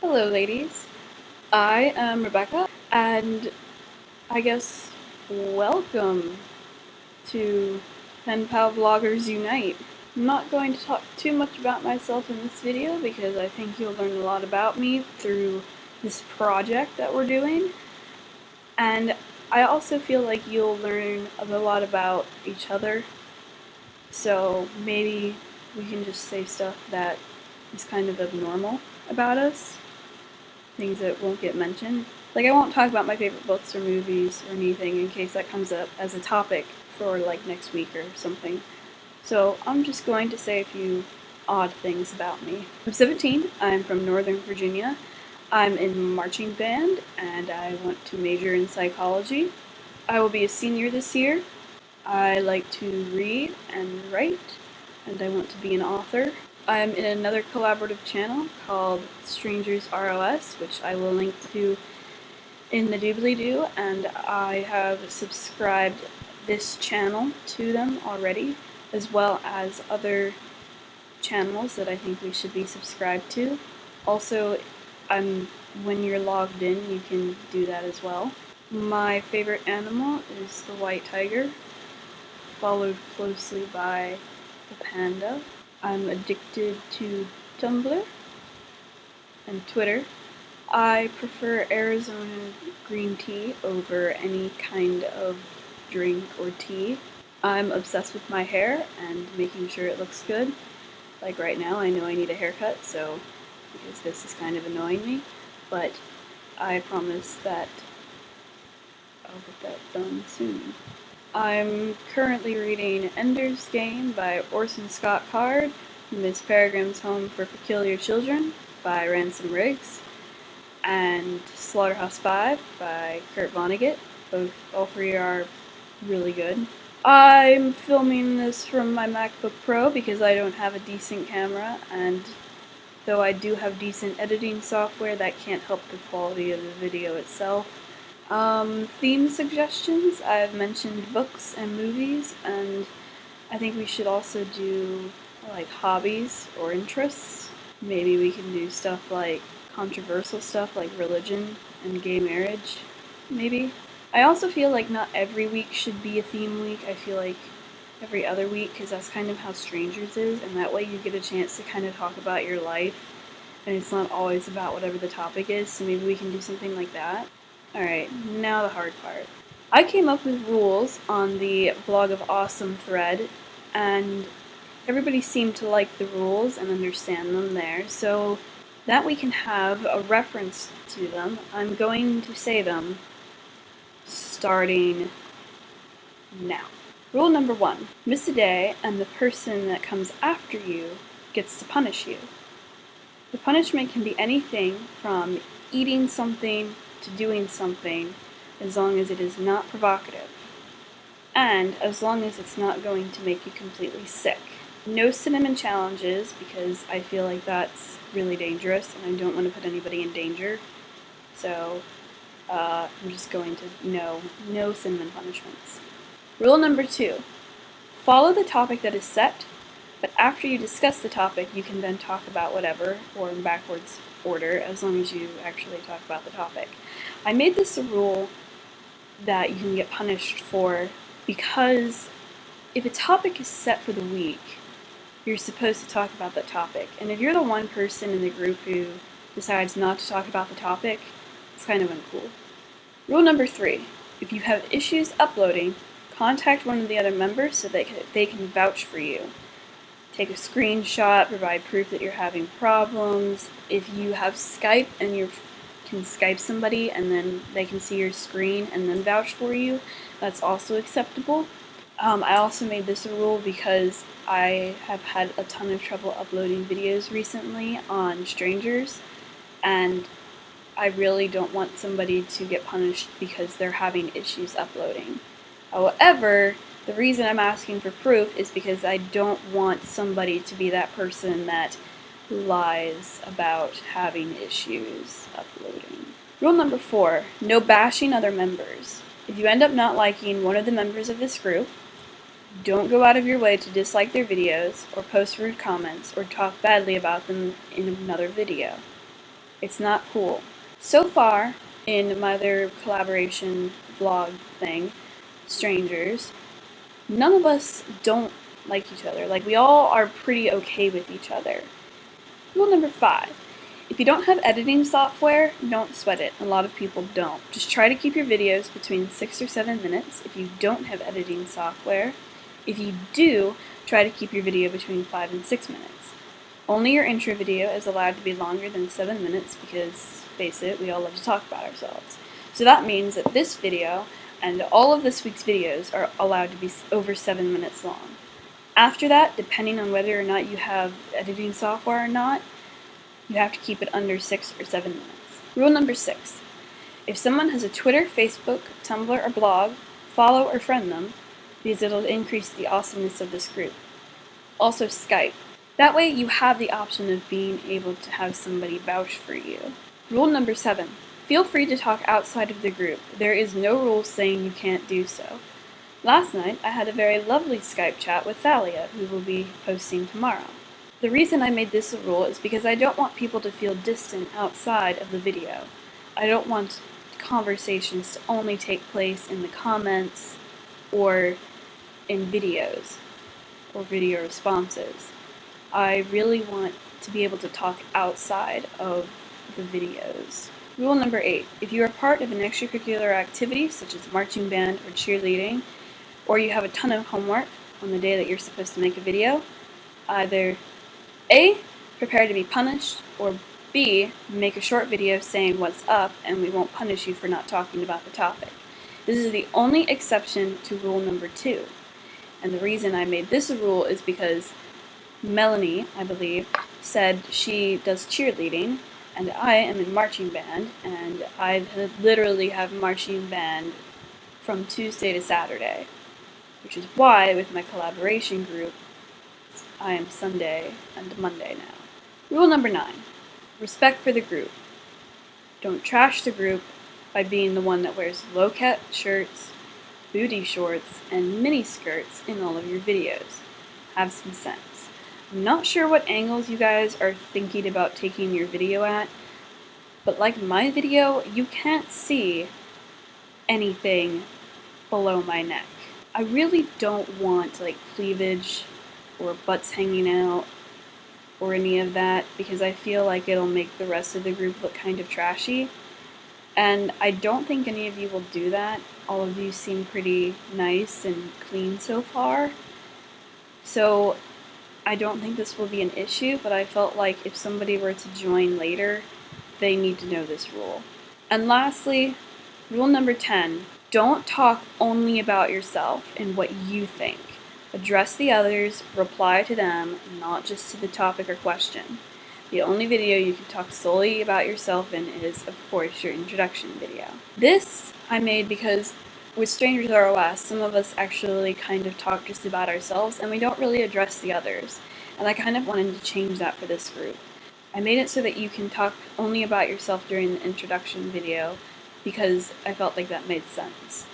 Hello ladies, I am Rebecca, and I guess welcome to Pen Pal Vloggers Unite. I'm not going to talk too much about myself in this video because I think you'll learn a lot about me through this project that we're doing, and I also feel like you'll learn a lot about each other, so maybe we can just say stuff that is kind of abnormal about us. Things that won't get mentioned. Like, I won't talk about my favorite books or movies or anything in case that comes up as a topic for, like, next week or something. So I'm just going to say a few odd things about me. I'm 17, I'm from Northern Virginia. I'm in marching band, and I want to major in psychology. I will be a senior this year. I like to read and write, and I want to be an author. I'm in another collaborative channel called StrangersROS, which I will link to in the doobly-doo, and I have subscribed this channel to them already, as well as other channels that I think we should be subscribed to. Also, when you're logged in, you can do that as well. My favorite animal is the white tiger, followed closely by the panda. I'm addicted to Tumblr and Twitter. I prefer Arizona green tea over any kind of drink or tea. I'm obsessed with my hair and making sure it looks good. Like right now, I know I need a haircut, so because this is kind of annoying me, but I promise that I'll get that done soon. I'm currently reading Ender's Game by Orson Scott Card, Miss Peregrine's Home for Peculiar Children by Ransom Riggs, and Slaughterhouse-Five by Kurt Vonnegut. All three are really good. I'm filming this from my MacBook Pro because I don't have a decent camera, and though I do have decent editing software, that can't help the quality of the video itself. Theme suggestions, I've mentioned books and movies, and I think we should also do, like, hobbies or interests. Maybe we can do stuff like controversial stuff like religion and gay marriage, maybe. I also feel like not every week should be a theme week. I feel like every other week, because that's kind of how Strangers is, and that way you get a chance to kind of talk about your life, and it's not always about whatever the topic is, so maybe we can do something like that. Alright, now the hard part. I came up with rules on the Vlog of Awesome thread, and everybody seemed to like the rules and understand them there, so that we can have a reference to them, I'm going to say them starting now. Rule number 1. Miss a day, and the person that comes after you gets to punish you. The punishment can be anything from eating something to doing something, as long as it is not provocative, and as long as it's not going to make you completely sick. No cinnamon challenges, because I feel like that's really dangerous and I don't want to put anybody in danger, so I'm just going to no cinnamon punishments. Rule number 2. Follow the topic that is set, but after you discuss the topic, you can then talk about whatever, or in backwards order, as long as you actually talk about the topic. I made this a rule that you can get punished for because if a topic is set for the week, you're supposed to talk about that topic. And if you're the one person in the group who decides not to talk about the topic, it's kind of uncool. Rule number 3. If you have issues uploading, contact one of the other members so that they can vouch for you. Take a screenshot, provide proof that you're having problems. If you have Skype and you can Skype somebody and then they can see your screen and then vouch for you, that's also acceptable. I also made this a rule because I have had a ton of trouble uploading videos recently on Strangers, and I really don't want somebody to get punished because they're having issues uploading. However, the reason I'm asking for proof is because I don't want somebody to be that person that lies about having issues uploading. Rule number 4, no bashing other members. If you end up not liking one of the members of this group, don't go out of your way to dislike their videos, or post rude comments, or talk badly about them in another video. It's not cool. So far, in my other collaboration vlog thing, Strangers, none of us don't like each other. Like, we all are pretty okay with each other. Rule number 5. If you don't have editing software, don't sweat it. A lot of people don't. Just try to keep your videos between 6 or 7 minutes if you don't have editing software. If you do, try to keep your video between 5 and 6 minutes. Only your intro video is allowed to be longer than 7 minutes because, face it, we all love to talk about ourselves. So that means that this video and all of this week's videos are allowed to be over 7 minutes long. After that, depending on whether or not you have editing software or not, you have to keep it under 6 or 7 minutes. Rule number 6. If someone has a Twitter, Facebook, Tumblr, or blog, follow or friend them, because it'll increase the awesomeness of this group. Also Skype. That way you have the option of being able to have somebody vouch for you. Rule number 7. Feel free to talk outside of the group. There is no rule saying you can't do so. Last night, I had a very lovely Skype chat with Thalia, who will be posting tomorrow. The reason I made this a rule is because I don't want people to feel distant outside of the video. I don't want conversations to only take place in the comments or in videos or video responses. I really want to be able to talk outside of the videos. Rule number 8. If you are part of an extracurricular activity, such as marching band or cheerleading, or you have a ton of homework on the day that you're supposed to make a video, either A, prepare to be punished, or B, make a short video saying what's up and we won't punish you for not talking about the topic. This is the only exception to rule number 2. And the reason I made this a rule is because Melanie, I believe, said she does cheerleading, and I am in marching band, and I literally have marching band from Tuesday to Saturday, which is why with my collaboration group, I am Sunday and Monday now. Rule number 9. Respect for the group. Don't trash the group by being the one that wears low-cut shirts, booty shorts, and mini skirts in all of your videos. Have some sense. I'm not sure what angles you guys are thinking about taking your video at, but like my video, you can't see anything below my neck. I really don't want like cleavage or butts hanging out or any of that because I feel like it'll make the rest of the group look kind of trashy. And I don't think any of you will do that. All of you seem pretty nice and clean so far. So I don't think this will be an issue, but I felt like if somebody were to join later, they need to know this rule. And lastly, rule number 10, don't talk only about yourself and what you think. Address the others, reply to them, not just to the topic or question. The only video you can talk solely about yourself in is, of course, your introduction video. This I made because with StrangersROS, some of us actually kind of talk just about ourselves and we don't really address the others. And I kind of wanted to change that for this group. I made it so that you can talk only about yourself during the introduction video because I felt like that made sense.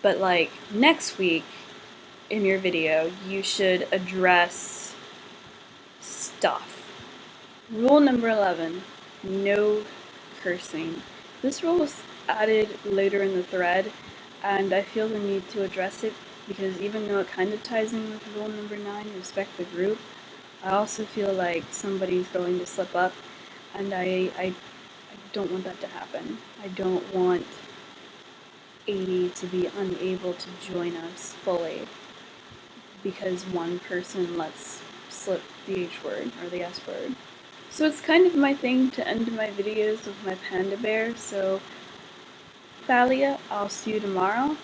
But like next week in your video, you should address stuff. Rule number 11, no cursing. This rule was added later in the thread, and I feel the need to address it because even though it kind of ties in with rule number 9, respect the group, I also feel like somebody's going to slip up, and I don't want that to happen. I don't want Adie to be unable to join us fully because one person lets slip the H word or the S word. So it's kind of my thing to end my videos with my panda bear, so Thalia, I'll see you tomorrow.